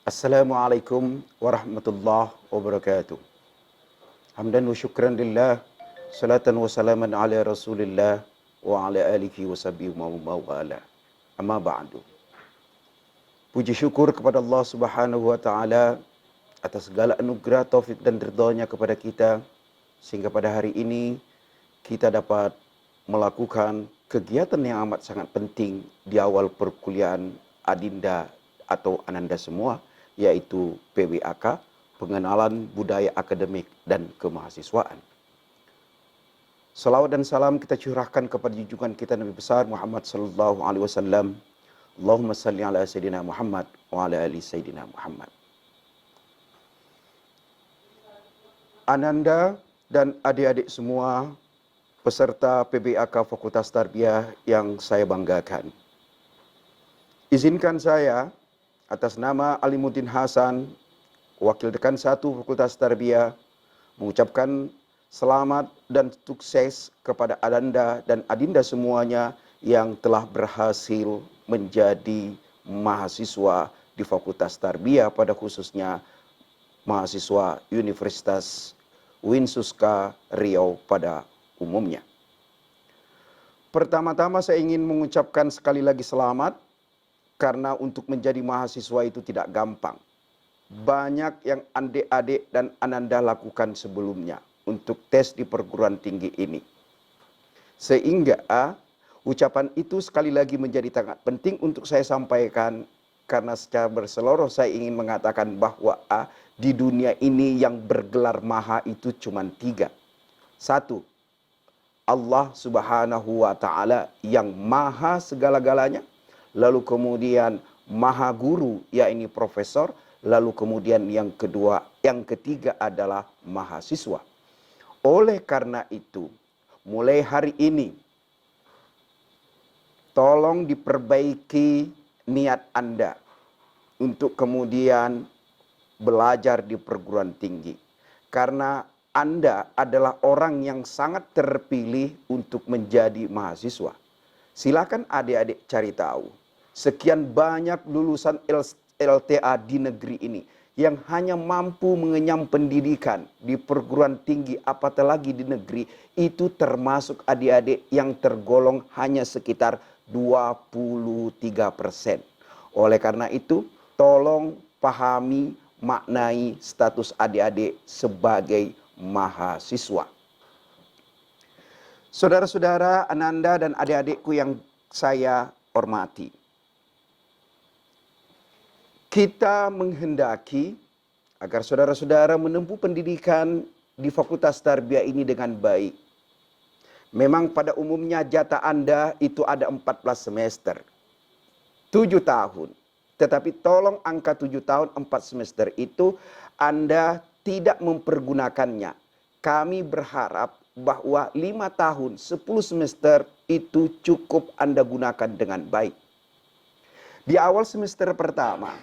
Assalamualaikum warahmatullahi wabarakatuh. Hamdan wa syukran lillah, salatan wa salaman ala rasulillah wa ala alihi wa sahbihi wa mawala. Amma ba'du. Puji syukur kepada Allah Subhanahu wa taala atas segala anugerah, taufik dan ridhonya kepada kita sehingga pada hari ini kita dapat melakukan kegiatan yang amat sangat penting di awal perkuliahan Adinda atau Ananda semua, yaitu PBAK, Pengenalan Budaya Akademik dan Kemahasiswaan. Salawat dan salam kita curahkan kepada junjungan kita Nabi besar Muhammad sallallahu alaihi wasallam. Allahumma salli ala Sayyidina Muhammad wa ala ali Sayyidina Muhammad. Ananda dan adik-adik semua peserta PBAK Fakultas Tarbiyah yang saya banggakan. Izinkan saya atas nama Alimuddin Hasan, Wakil Dekan 1 Fakultas Tarbiyah, mengucapkan selamat dan sukses kepada Ananda dan Adinda semuanya yang telah berhasil menjadi mahasiswa di Fakultas Tarbiyah, pada khususnya mahasiswa Universitas Winsuska Riau pada umumnya. Pertama-tama saya ingin mengucapkan sekali lagi selamat, karena untuk menjadi mahasiswa itu tidak gampang. Banyak yang adik-adik dan Ananda lakukan sebelumnya untuk tes di perguruan tinggi ini. Sehingga ucapan itu sekali lagi menjadi sangat penting untuk saya sampaikan, karena secara berseluruh saya ingin mengatakan bahwa di dunia ini yang bergelar maha itu cuma 3. 1, Allah Subhanahu wa ta'ala yang maha segala-galanya. Lalu kemudian maha guru, yakni profesor. Lalu kemudian yang ketiga adalah mahasiswa. Oleh karena itu, mulai hari ini tolong diperbaiki niat Anda untuk kemudian belajar di perguruan tinggi. Karena Anda adalah orang yang sangat terpilih untuk menjadi mahasiswa. Silakan adik-adik cari tahu. Sekian banyak lulusan LTA di negeri ini yang hanya mampu mengenyam pendidikan di perguruan tinggi, apatah lagi di negeri, itu termasuk adik-adik yang tergolong hanya sekitar 23%. Oleh karena itu, tolong pahami, maknai status adik-adik sebagai mahasiswa. Saudara-saudara, Ananda dan adik-adikku yang saya hormati, kita menghendaki agar saudara-saudara menempuh pendidikan di Fakultas Tarbiyah ini dengan baik. Memang pada umumnya jatah Anda itu ada 14 semester, 7 tahun. Tetapi tolong angka 7 tahun 4 semester itu Anda tidak mempergunakannya. Kami berharap bahwa 5 tahun 10 semester itu cukup Anda gunakan dengan baik. Di awal semester pertama,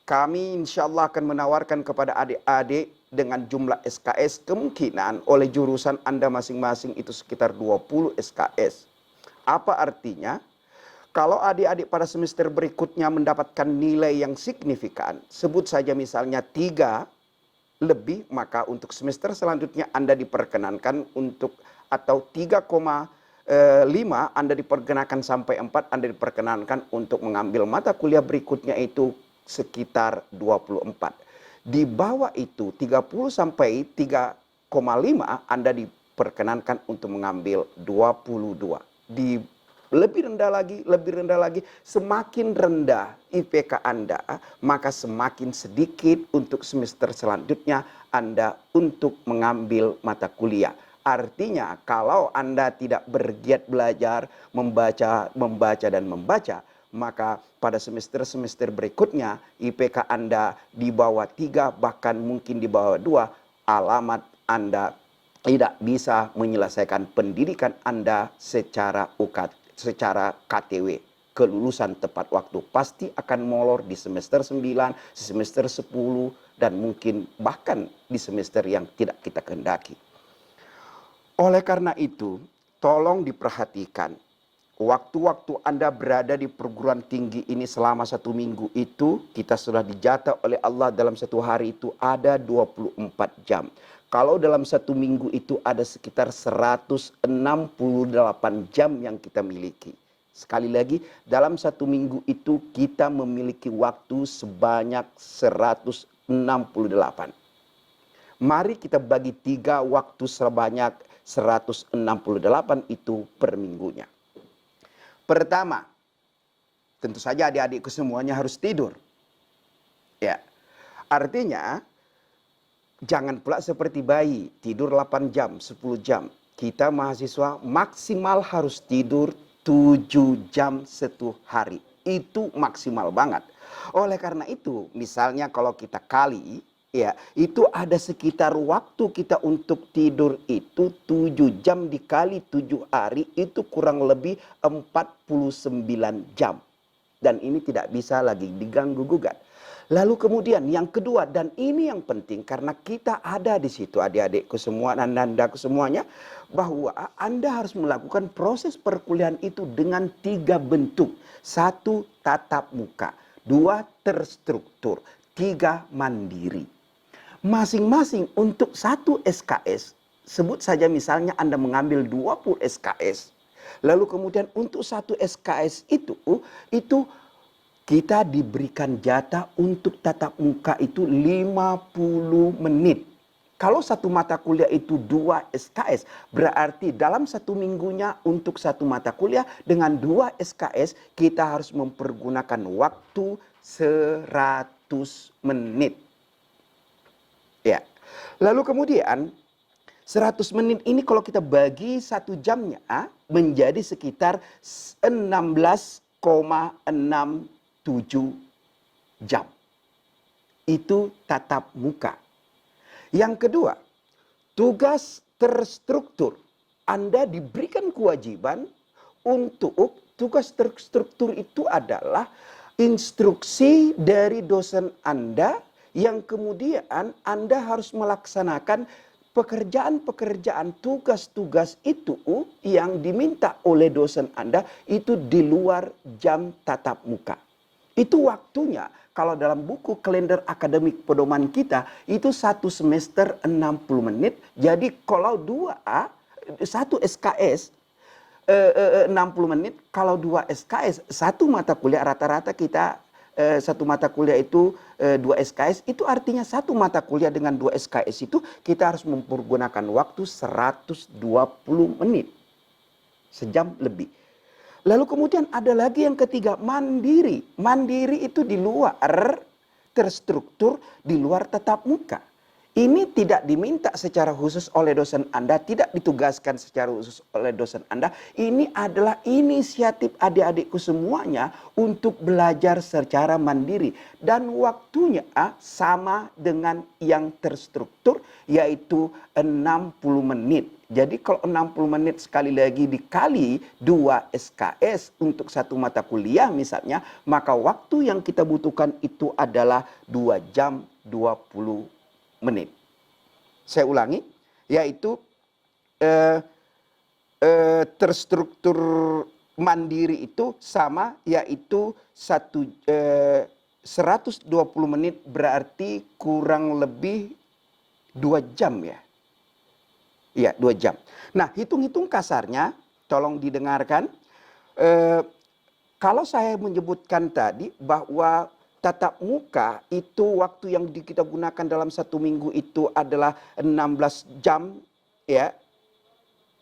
kami insya Allah akan menawarkan kepada adik-adik dengan jumlah SKS, kemungkinan oleh jurusan Anda masing-masing itu sekitar 20 SKS. Apa artinya? Kalau adik-adik pada semester berikutnya mendapatkan nilai yang signifikan, sebut saja misalnya 3 lebih, maka untuk semester selanjutnya Anda diperkenankan untuk, atau 3,5 Anda diperkenankan sampai 4 Anda diperkenankan untuk mengambil mata kuliah berikutnya itu sekitar 24. Di bawah itu 30 sampai 3,5 Anda diperkenankan untuk mengambil 22. Di lebih rendah lagi, semakin rendah IPK Anda, maka semakin sedikit untuk semester selanjutnya Anda untuk mengambil mata kuliah. Artinya kalau Anda tidak bergiat belajar, membaca, maka pada semester-semester berikutnya IPK Anda di bawah 3, bahkan mungkin di bawah 2, alamat Anda tidak bisa menyelesaikan pendidikan Anda secara KTW, kelulusan tepat waktu. Pasti akan molor di semester 9, semester 10, dan mungkin bahkan di semester yang tidak kita kehendaki. Oleh karena itu, tolong diperhatikan. waktu-waktu Anda berada di perguruan tinggi ini selama 1 minggu itu, kita sudah dijatah oleh Allah dalam 1 hari itu ada 24 jam. Kalau dalam 1 minggu itu ada sekitar 168 jam yang kita miliki. Sekali lagi, dalam 1 minggu itu kita memiliki waktu sebanyak 168. Mari kita bagi 3 waktu sebanyak 168 itu per minggunya. Pertama, tentu saja adik-adikku semuanya harus tidur. Ya. Artinya, jangan pula seperti bayi, tidur 8 jam, 10 jam. Kita mahasiswa maksimal harus tidur 7 jam 1 hari. Itu maksimal banget. Oleh karena itu, misalnya kalau kita kali, ya, itu ada sekitar waktu kita untuk tidur itu 7 jam dikali 7 hari itu kurang lebih 49 jam. Dan ini tidak bisa lagi diganggu gugat. Lalu kemudian yang kedua, dan ini yang penting karena kita ada di situ adik-adikku semua dan andaku semuanya, bahwa Anda harus melakukan proses perkuliahan itu dengan 3 bentuk. 1, tatap muka. 2, terstruktur. 3, mandiri. Masing-masing untuk 1 SKS, sebut saja misalnya Anda mengambil 20 SKS. Lalu kemudian untuk 1 SKS itu kita diberikan jatah untuk tatap muka itu 50 menit. Kalau 1 mata kuliah itu 2 SKS, berarti dalam 1 minggunya untuk 1 mata kuliah dengan 2 SKS kita harus mempergunakan waktu 100 menit. Ya. Lalu kemudian 100 menit ini kalau kita bagi 1 jamnya menjadi sekitar 16,67 jam. Itu tatap muka. Yang kedua, tugas terstruktur. Anda diberikan kewajiban untuk tugas terstruktur itu adalah instruksi dari dosen Anda yang kemudian Anda harus melaksanakan pekerjaan-pekerjaan, tugas-tugas itu yang diminta oleh dosen Anda itu di luar jam tatap muka. Itu waktunya kalau dalam buku kalender akademik pedoman kita itu 1 semester 60 menit. Jadi kalau 1 SKS 60 menit, kalau 2 SKS 1 mata kuliah rata-rata kita 1 mata kuliah itu 2 SKS, itu artinya 1 mata kuliah dengan 2 SKS itu kita harus mempergunakan waktu 120 menit. Sejam lebih. Lalu kemudian ada lagi yang ketiga, mandiri. Mandiri itu di luar terstruktur, di luar tatap muka. Ini tidak diminta secara khusus oleh dosen Anda, tidak ditugaskan secara khusus oleh dosen Anda. Ini adalah inisiatif adik-adikku semuanya untuk belajar secara mandiri. Dan waktunya sama dengan yang terstruktur, yaitu 60 menit. Jadi kalau 60 menit sekali lagi dikali 2 SKS untuk 1 mata kuliah misalnya, maka waktu yang kita butuhkan itu adalah 2 jam 20 menit. Saya ulangi, yaitu terstruktur mandiri itu sama, yaitu 120 menit berarti kurang lebih 2 jam ya. Iya, 2 jam. Nah, hitung-hitung kasarnya, tolong didengarkan. Kalau saya menyebutkan tadi bahwa tatap muka itu waktu yang kita gunakan dalam 1 minggu itu adalah 16 jam, ya,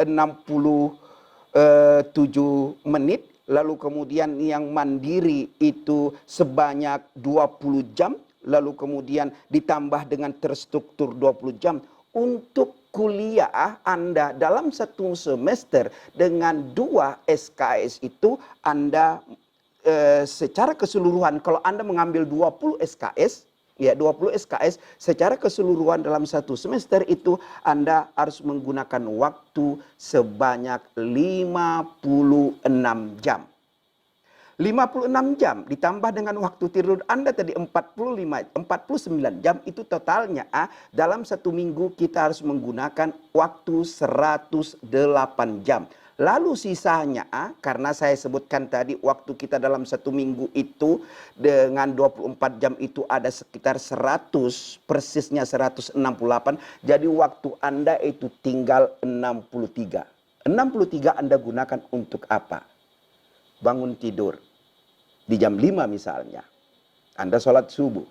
67 menit. Lalu kemudian yang mandiri itu sebanyak 20 jam. Lalu kemudian ditambah dengan terstruktur 20 jam. Untuk kuliah Anda dalam 1 semester dengan 2 SKS itu Anda secara keseluruhan kalau Anda mengambil 20 SKS, ya 20 SKS secara keseluruhan dalam 1 semester itu Anda harus menggunakan waktu sebanyak 56 jam. 56 jam ditambah dengan waktu tidur Anda tadi 49 jam itu totalnya dalam 1 minggu kita harus menggunakan waktu 108 jam. Lalu sisanya, karena saya sebutkan tadi waktu kita dalam 1 minggu itu dengan 24 jam itu ada sekitar 100, persisnya 168. Jadi waktu Anda itu tinggal 63. 63 Anda gunakan untuk apa? Bangun tidur. Di jam 5 misalnya. Anda sholat subuh.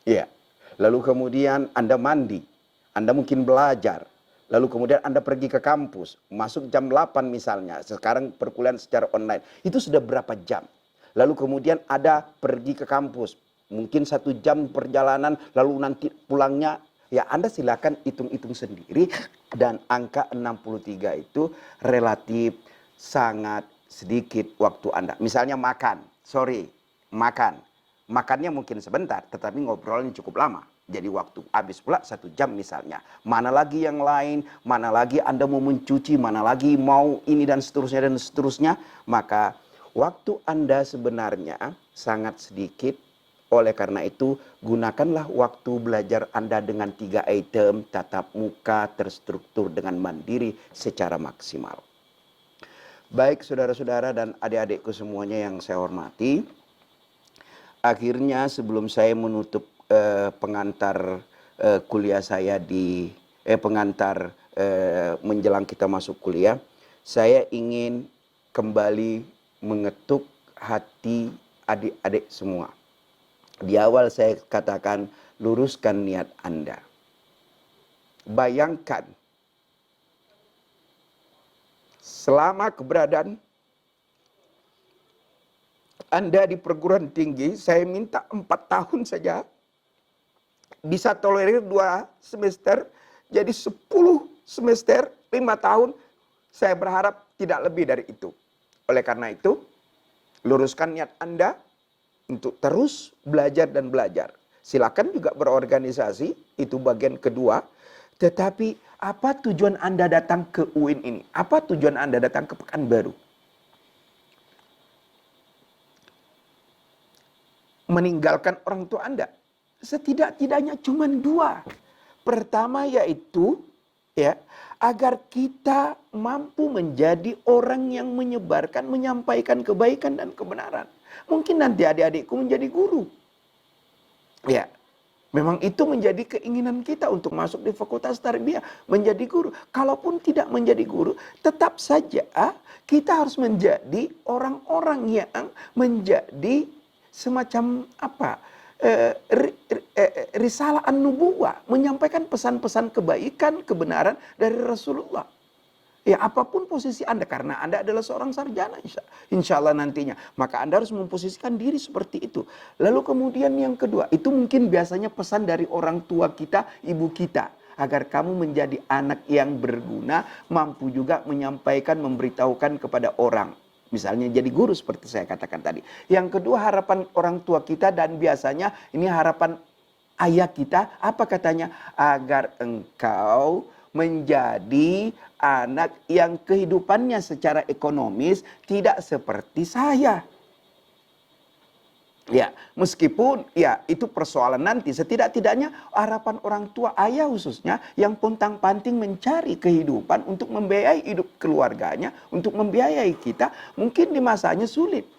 Iya. Lalu kemudian Anda mandi. Anda mungkin belajar. Lalu kemudian Anda pergi ke kampus, masuk jam 8 misalnya, sekarang perkuliahan secara online, itu sudah berapa jam? Lalu kemudian ada pergi ke kampus, mungkin 1 jam perjalanan, lalu nanti pulangnya, ya Anda silakan hitung-hitung sendiri, dan angka 63 itu relatif sangat sedikit waktu Anda. Misalnya makan, makannya mungkin sebentar, tetapi ngobrolnya cukup lama. Jadi waktu habis pula 1 jam misalnya. Mana lagi yang lain, mana lagi Anda mau mencuci, mana lagi mau ini dan seterusnya dan seterusnya. Maka waktu Anda sebenarnya sangat sedikit. Oleh karena itu gunakanlah waktu belajar Anda dengan 3 item, tatap muka, terstruktur dengan mandiri secara maksimal. Baik saudara-saudara dan adik-adikku semuanya yang saya hormati. Akhirnya sebelum saya menutup pengantar kuliah saya di pengantar menjelang kita masuk kuliah, saya ingin kembali mengetuk hati adik-adik semua. Di awal saya katakan, luruskan niat Anda. Bayangkan, selama keberadaan Anda di perguruan tinggi, saya minta 4 tahun saja. Bisa tolerir 2 semester, jadi 10 semester, 5 tahun. Saya berharap tidak lebih dari itu. Oleh karena itu, luruskan niat Anda untuk terus belajar dan belajar. Silakan juga berorganisasi, itu bagian kedua. Tetapi apa tujuan Anda datang ke UIN ini? Apa tujuan Anda datang ke Pekanbaru? Meninggalkan orang tua Anda? Setidak-tidaknya cuma 2. Pertama yaitu ya, agar kita mampu menjadi orang yang menyebarkan, menyampaikan kebaikan dan kebenaran. Mungkin nanti adik-adikku menjadi guru. Ya, memang itu menjadi keinginan kita untuk masuk di Fakultas Tarbiyah, menjadi guru. Kalaupun tidak menjadi guru, tetap saja kita harus menjadi orang-orang yang menjadi semacam apa? Risalah an-nubuwah, menyampaikan pesan-pesan kebaikan, kebenaran dari Rasulullah. Ya, apapun posisi Anda, karena Anda adalah seorang sarjana insya Allah nantinya, maka Anda harus memposisikan diri seperti itu. Lalu kemudian yang kedua, itu mungkin biasanya pesan dari orang tua kita, ibu kita, agar kamu menjadi anak yang berguna, mampu juga menyampaikan, memberitahukan kepada orang. Misalnya jadi guru seperti saya katakan tadi. Yang kedua, harapan orang tua kita, dan biasanya ini harapan ayah kita, apa katanya? Agar engkau menjadi anak yang kehidupannya secara ekonomis tidak seperti saya. Ya, meskipun ya itu persoalan nanti, setidak-tidaknya harapan orang tua, ayah khususnya, yang pontang-panting mencari kehidupan untuk membiayai hidup keluarganya, untuk membiayai kita, mungkin di masanya sulit.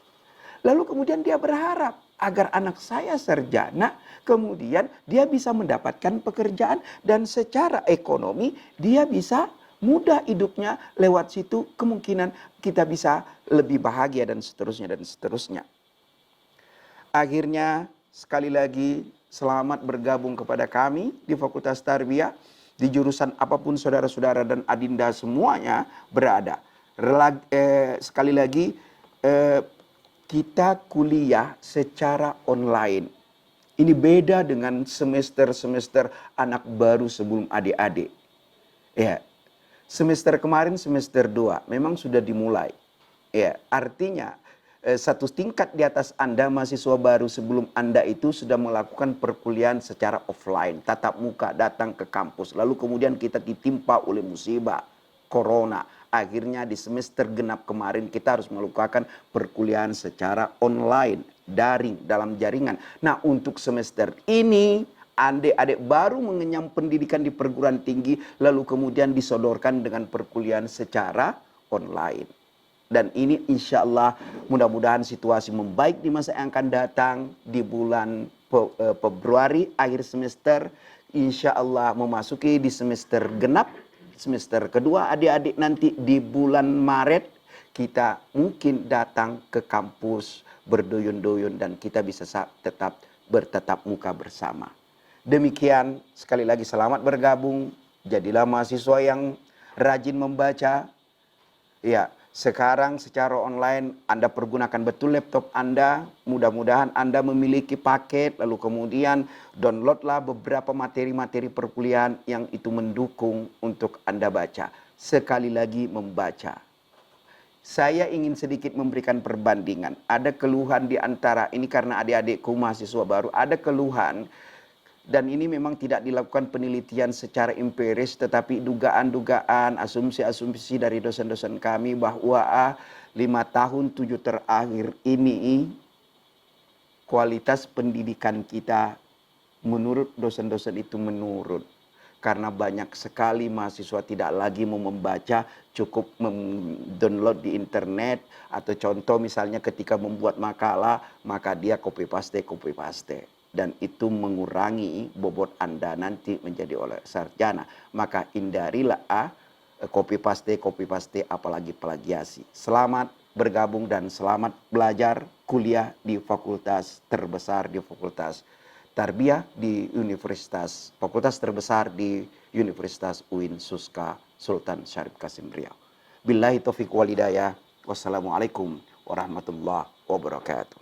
Lalu kemudian dia berharap agar anak saya sarjana, kemudian dia bisa mendapatkan pekerjaan dan secara ekonomi dia bisa mudah hidupnya, lewat situ kemungkinan kita bisa lebih bahagia dan seterusnya dan seterusnya. Akhirnya sekali lagi selamat bergabung kepada kami di Fakultas Tarbiyah. Di jurusan apapun saudara-saudara dan adinda semuanya berada. Sekali lagi kita kuliah secara online. Ini beda dengan semester-semester anak baru sebelum adik-adik. Ya, semester kemarin semester 2 memang sudah dimulai. Ya, artinya satu tingkat di atas Anda, mahasiswa baru sebelum Anda itu sudah melakukan perkuliahan secara offline, tatap muka, datang ke kampus. Lalu kemudian kita ditimpa oleh musibah corona. Akhirnya di semester genap kemarin kita harus melakukan perkuliahan secara online, daring, dalam jaringan. Nah, untuk semester ini adik-adik baru mengenyam pendidikan di perguruan tinggi, lalu kemudian disodorkan dengan perkuliahan secara online. Dan ini insya Allah mudah-mudahan situasi membaik di masa yang akan datang di bulan Februari akhir semester. Insya Allah memasuki di semester genap, semester kedua adik-adik nanti di bulan Maret kita mungkin datang ke kampus berduyun-duyun dan kita bisa tetap bertatap muka bersama. Demikian, sekali lagi selamat bergabung. Jadilah mahasiswa yang rajin membaca. Ya, sekarang secara online Anda pergunakan betul laptop Anda. Mudah-mudahan Anda memiliki paket, lalu kemudian downloadlah beberapa materi-materi perkuliahan yang itu mendukung untuk Anda baca. Sekali lagi membaca. Saya ingin sedikit memberikan perbandingan. Ada keluhan di antara ini karena adik-adikku mahasiswa baru. Ada keluhan dan ini memang tidak dilakukan penelitian secara empiris, tetapi dugaan-dugaan, asumsi-asumsi dari dosen-dosen kami bahwa 5 tahun 7 terakhir ini kualitas pendidikan kita menurut dosen-dosen itu menurun. Karena banyak sekali mahasiswa tidak lagi mau membaca, cukup mendownload di internet. Atau contoh misalnya ketika membuat makalah, maka dia copy paste. Dan itu mengurangi bobot Anda nanti menjadi oleh sarjana. Maka hindarilah copy paste apalagi plagiasi. Selamat bergabung dan selamat belajar kuliah di fakultas terbesar di Fakultas Tarbiyah di fakultas terbesar di Universitas UIN Suska Sultan Syarif Qasim Riau. Billahi taufiq wal hidayah. Wassalamualaikum warahmatullahi wabarakatuh.